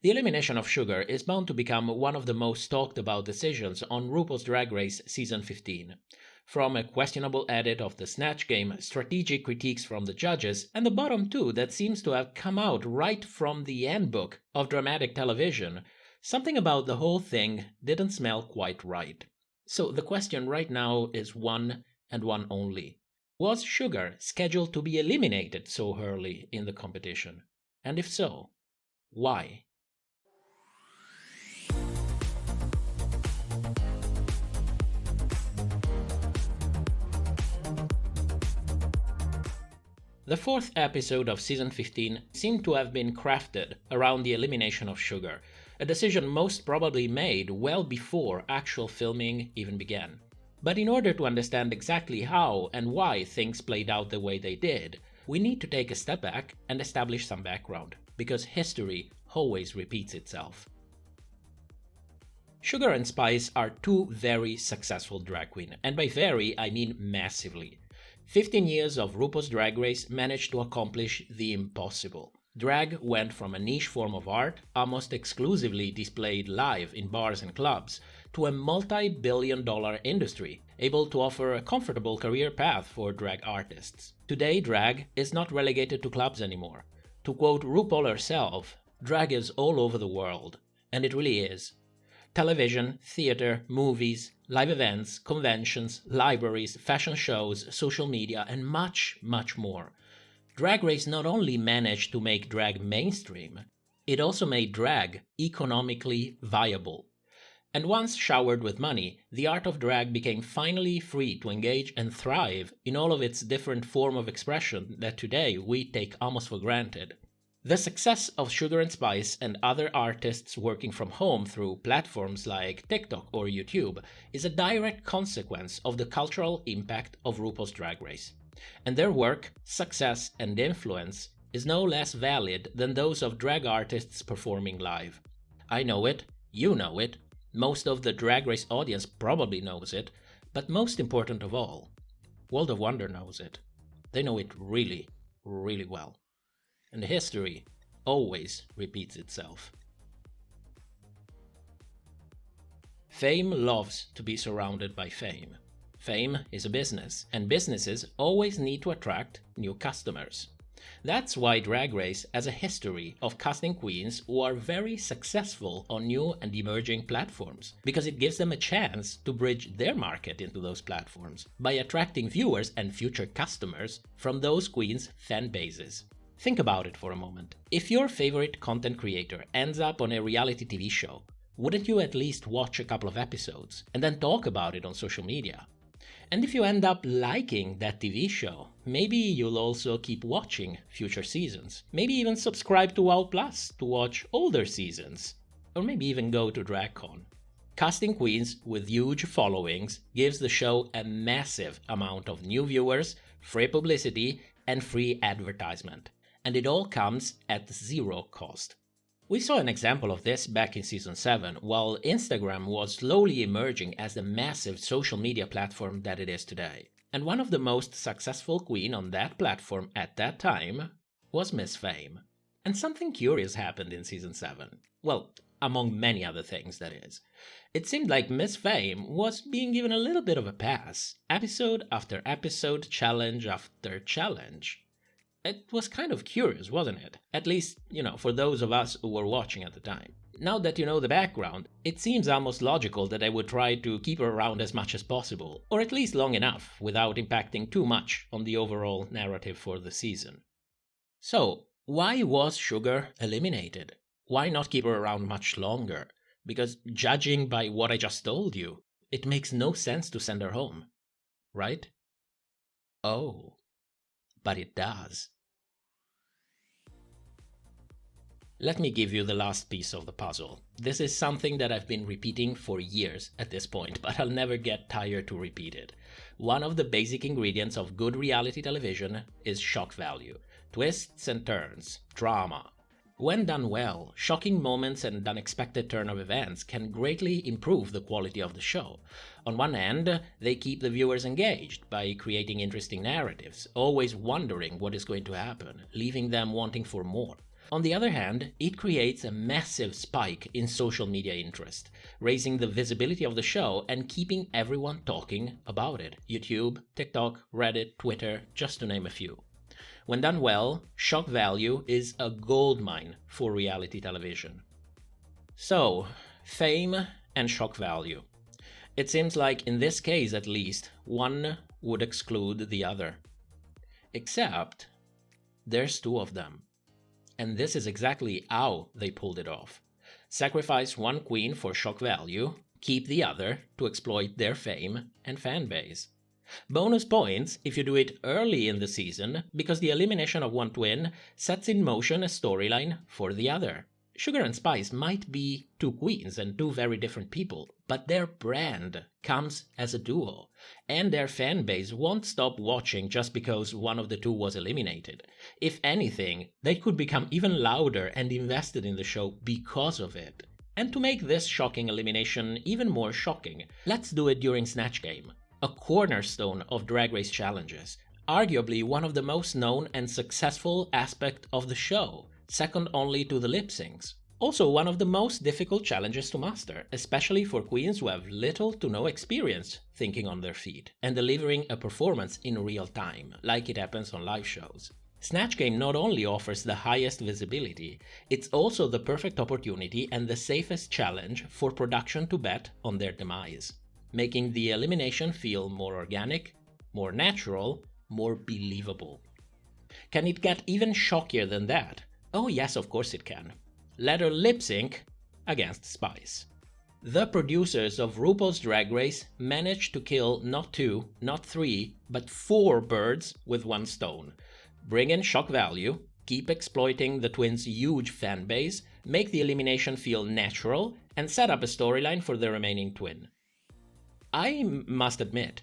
The elimination of Sugar is bound to become one of the most talked about decisions on RuPaul's Drag Race Season 15. From a questionable edit of the Snatch Game, strategic critiques from the judges, and the bottom two that seems to have come out right from the handbook of dramatic television, something about the whole thing didn't smell quite right. So the question right now is one and one only. Was Sugar scheduled to be eliminated so early in the competition? And if so, why? The fourth episode of Season 15 seemed to have been crafted around the elimination of Sugar, a decision most probably made well before actual filming even began. But in order to understand exactly how and why things played out the way they did, we need to take a step back and establish some background, because history always repeats itself. Sugar and Spice are two very successful drag queens, and by very I mean massively. 15 years of RuPaul's Drag Race managed to accomplish the impossible. Drag went from a niche form of art, almost exclusively displayed live in bars and clubs, to a multi-billion-dollar industry, able to offer a comfortable career path for drag artists. Today, drag is not relegated to clubs anymore. To quote RuPaul herself, drag is all over the world, and it really is. Television, theater, movies, live events, conventions, libraries, fashion shows, social media, and much, much more. Drag Race not only managed to make drag mainstream, it also made drag economically viable. And once showered with money, the art of drag became finally free to engage and thrive in all of its different forms of expression that today we take almost for granted. The success of Sugar and Spice and other artists working from home through platforms like TikTok or YouTube is a direct consequence of the cultural impact of RuPaul's Drag Race. And their work, success, and influence is no less valid than those of drag artists performing live. I know it, you know it, most of the Drag Race audience probably knows it, but most important of all, World of Wonder knows it. They know it really, really well. And history always repeats itself. Fame loves to be surrounded by fame. Fame is a business, and businesses always need to attract new customers. That's why Drag Race has a history of casting queens who are very successful on new and emerging platforms, because it gives them a chance to bridge their market into those platforms by attracting viewers and future customers from those queens' fan bases. Think about it for a moment. If your favorite content creator ends up on a reality TV show, wouldn't you at least watch a couple of episodes and then talk about it on social media? And if you end up liking that TV show, maybe you'll also keep watching future seasons. Maybe even subscribe to WOW Plus to watch older seasons. Or maybe even go to DragCon. Casting queens with huge followings gives the show a massive amount of new viewers, free publicity, and free advertisement. And it all comes at zero cost. We saw an example of this back in Season 7, while Instagram was slowly emerging as the massive social media platform that it is today. And one of the most successful queens on that platform at that time was Miss Fame. And something curious happened in Season 7. Well, among many other things, that is. It seemed like Miss Fame was being given a little bit of a pass, episode after episode, challenge after challenge. It was kind of curious, wasn't it? At least, for those of us who were watching at the time. Now that you know the background, it seems almost logical that I would try to keep her around as much as possible, or at least long enough, without impacting too much on the overall narrative for the season. So, why was Sugar eliminated? Why not keep her around much longer? Because judging by what I just told you, it makes no sense to send her home. Right? Oh, but it does. Let me give you the last piece of the puzzle. This is something that I've been repeating for years at this point, but I'll never get tired to repeat it. One of the basic ingredients of good reality television is shock value. Twists and turns, drama. When done well, shocking moments and unexpected turn of events can greatly improve the quality of the show. On one hand, they keep the viewers engaged by creating interesting narratives, always wondering what is going to happen, leaving them wanting for more. On the other hand, it creates a massive spike in social media interest, raising the visibility of the show and keeping everyone talking about it. YouTube, TikTok, Reddit, Twitter, just to name a few. When done well, shock value is a goldmine for reality television. So, fame and shock value. It seems like in this case at least, one would exclude the other. Except, there's two of them. And this is exactly how they pulled it off. Sacrifice one queen for shock value, keep the other to exploit their fame and fan base. Bonus points if you do it early in the season, because the elimination of one twin sets in motion a storyline for the other. Sugar and Spice might be two queens and two very different people, but their brand comes as a duo, and their fan base won't stop watching just because one of the two was eliminated. If anything, they could become even louder and invested in the show because of it. And to make this shocking elimination even more shocking, let's do it during Snatch Game, a cornerstone of Drag Race challenges, arguably one of the most known and successful aspects of the show, second only to the lip syncs. Also one of the most difficult challenges to master, especially for queens who have little to no experience thinking on their feet and delivering a performance in real time, like it happens on live shows. Snatch Game not only offers the highest visibility, it's also the perfect opportunity and the safest challenge for production to bet on their demise, making the elimination feel more organic, more natural, more believable. Can it get even shockier than that? Oh yes, of course it can. Let her lip sync against Spice. The producers of RuPaul's Drag Race managed to kill not 2, not 3, but 4 birds with one stone. Bring in shock value, keep exploiting the twins' huge fan base, make the elimination feel natural, and set up a storyline for the remaining twin. I must admit,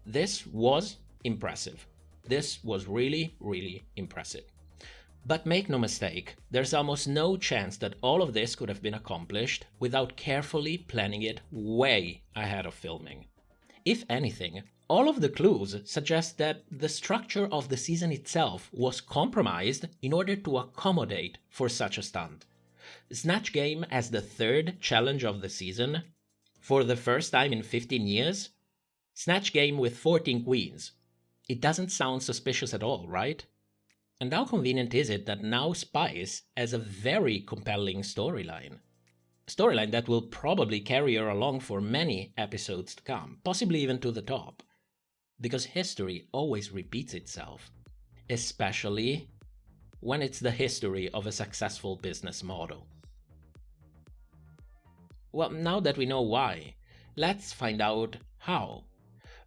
this was impressive. This was really, really impressive. But make no mistake, there's almost no chance that all of this could have been accomplished without carefully planning it way ahead of filming. If anything, all of the clues suggest that the structure of the season itself was compromised in order to accommodate for such a stunt. Snatch Game as the third challenge of the season, for the first time in 15 years? Snatch Game with 14 queens. It doesn't sound suspicious at all, right? And how convenient is it that now Spice has a very compelling storyline? A storyline that will probably carry her along for many episodes to come, possibly even to the top. Because history always repeats itself. Especially when it's the history of a successful business model. Well, now that we know why, let's find out how.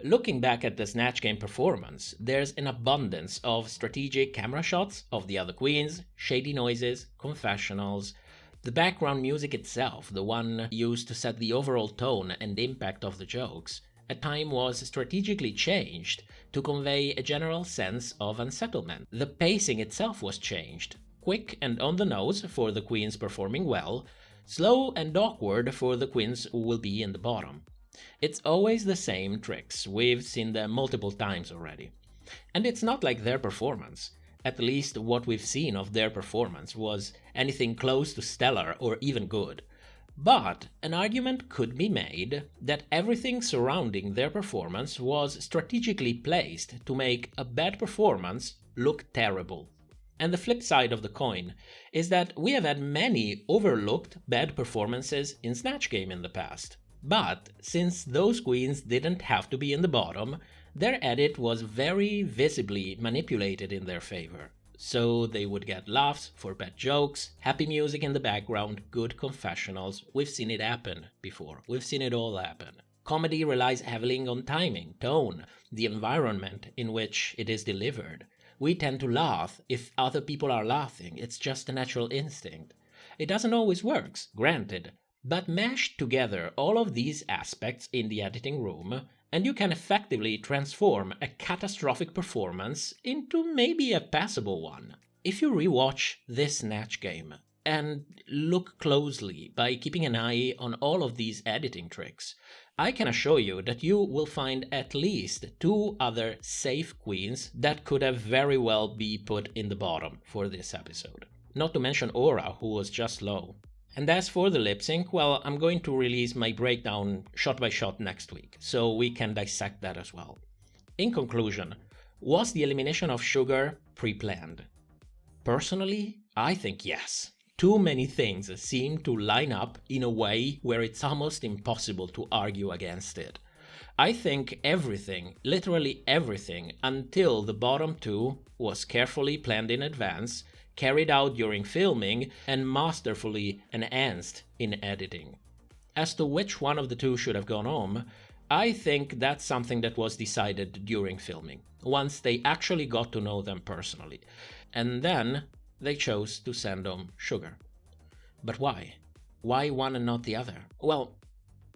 Looking back at the Snatch Game performance, there's an abundance of strategic camera shots of the other queens, shady noises, confessionals. The background music itself, the one used to set the overall tone and impact of the jokes, at time was strategically changed to convey a general sense of unsettlement. The pacing itself was changed, quick and on the nose for the queens performing well, slow and awkward for the queens who will be in the bottom. It's always the same tricks, we've seen them multiple times already. And it's not like their performance, at least what we've seen of their performance, was anything close to stellar or even good. But an argument could be made that everything surrounding their performance was strategically placed to make a bad performance look terrible. And the flip side of the coin is that we have had many overlooked bad performances in Snatch Game in the past. But since those queens didn't have to be in the bottom, their edit was very visibly manipulated in their favor. So they would get laughs for bad jokes, happy music in the background, good confessionals. We've seen it happen before. We've seen it all happen. Comedy relies heavily on timing, tone, the environment in which it is delivered. We tend to laugh if other people are laughing. It's just a natural instinct. It doesn't always work, granted. But mash together all of these aspects in the editing room, and you can effectively transform a catastrophic performance into maybe a passable one. If you rewatch this Snatch Game and look closely by keeping an eye on all of these editing tricks, I can assure you that you will find at least 2 other safe queens that could have very well be put in the bottom for this episode. not to mention Aura, who was just low. And as for the lip sync, well, I'm going to release my breakdown shot by shot next week, so we can dissect that as well. In conclusion, was the elimination of Sugar pre-planned? Personally, I think yes. Too many things seem to line up in a way where it's almost impossible to argue against it. I think everything, literally everything, until the bottom two was carefully planned in advance, carried out during filming, and masterfully enhanced in editing. As to which one of the two should have gone home, I think that's something that was decided during filming, once they actually got to know them personally. And then they chose to send home Sugar. But why? Why one and not the other? Well,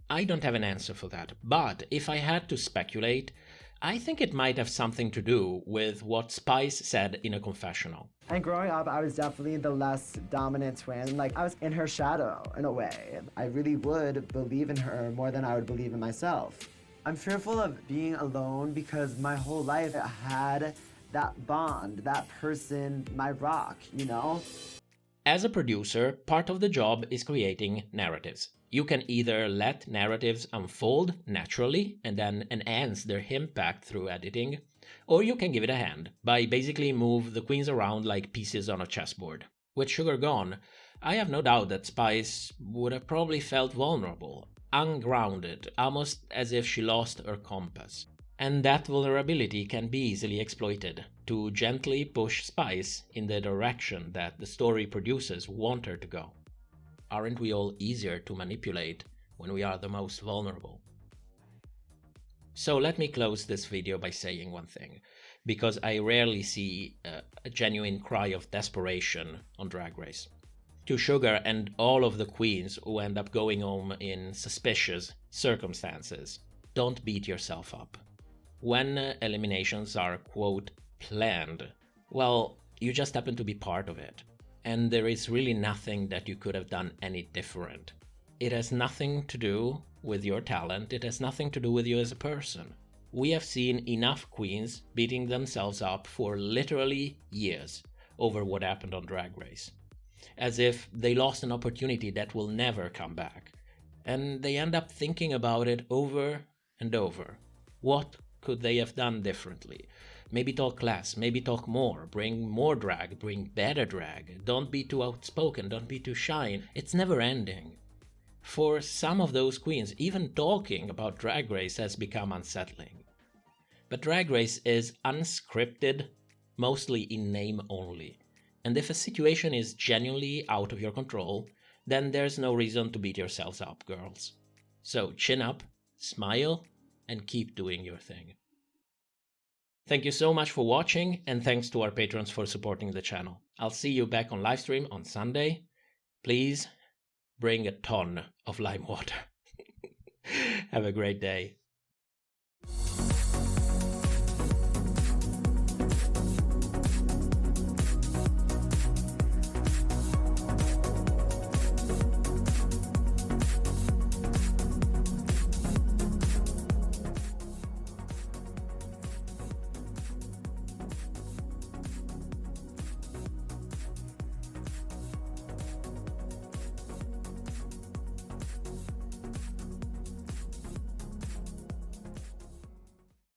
I don't have an answer for that, but if I had to speculate, I think it might have something to do with what Spice said in a confessional. And growing up, I was definitely the less dominant twin. Like, I was in her shadow, in a way. I really would believe in her more than I would believe in myself. I'm fearful of being alone because my whole life I had that bond, that person, my rock, you know? As a producer, part of the job is creating narratives. You can either let narratives unfold naturally and then enhance their impact through editing, or you can give it a hand by basically move the queens around like pieces on a chessboard. With Sugar gone, I have no doubt that Spice would have probably felt vulnerable, ungrounded, almost as if she lost her compass. And that vulnerability can be easily exploited to gently push Spice in the direction that the story producers want her to go. Aren't we all easier to manipulate when we are the most vulnerable? So let me close this video by saying one thing, because I rarely see a genuine cry of desperation on Drag Race. To Sugar and all of the queens who end up going home in suspicious circumstances, don't beat yourself up. When eliminations are, quote, planned, well, you just happen to be part of it. And there is really nothing that you could have done any different. It has nothing to do with your talent, it has nothing to do with you as a person. We have seen enough queens beating themselves up for literally years over what happened on Drag Race. As if they lost an opportunity that will never come back. And they end up thinking about it over and over. What could they have done differently? Maybe talk less, maybe talk more, bring more drag, bring better drag, don't be too outspoken, don't be too shy. It's never ending. For some of those queens, even talking about Drag Race has become unsettling. But Drag Race is unscripted, mostly in name only. And if a situation is genuinely out of your control, then there's no reason to beat yourselves up, girls. So chin up, smile, and keep doing your thing. Thank you so much for watching, and thanks to our patrons for supporting the channel. I'll see you back on livestream on Sunday. Please bring a ton of lime water. Have a great day.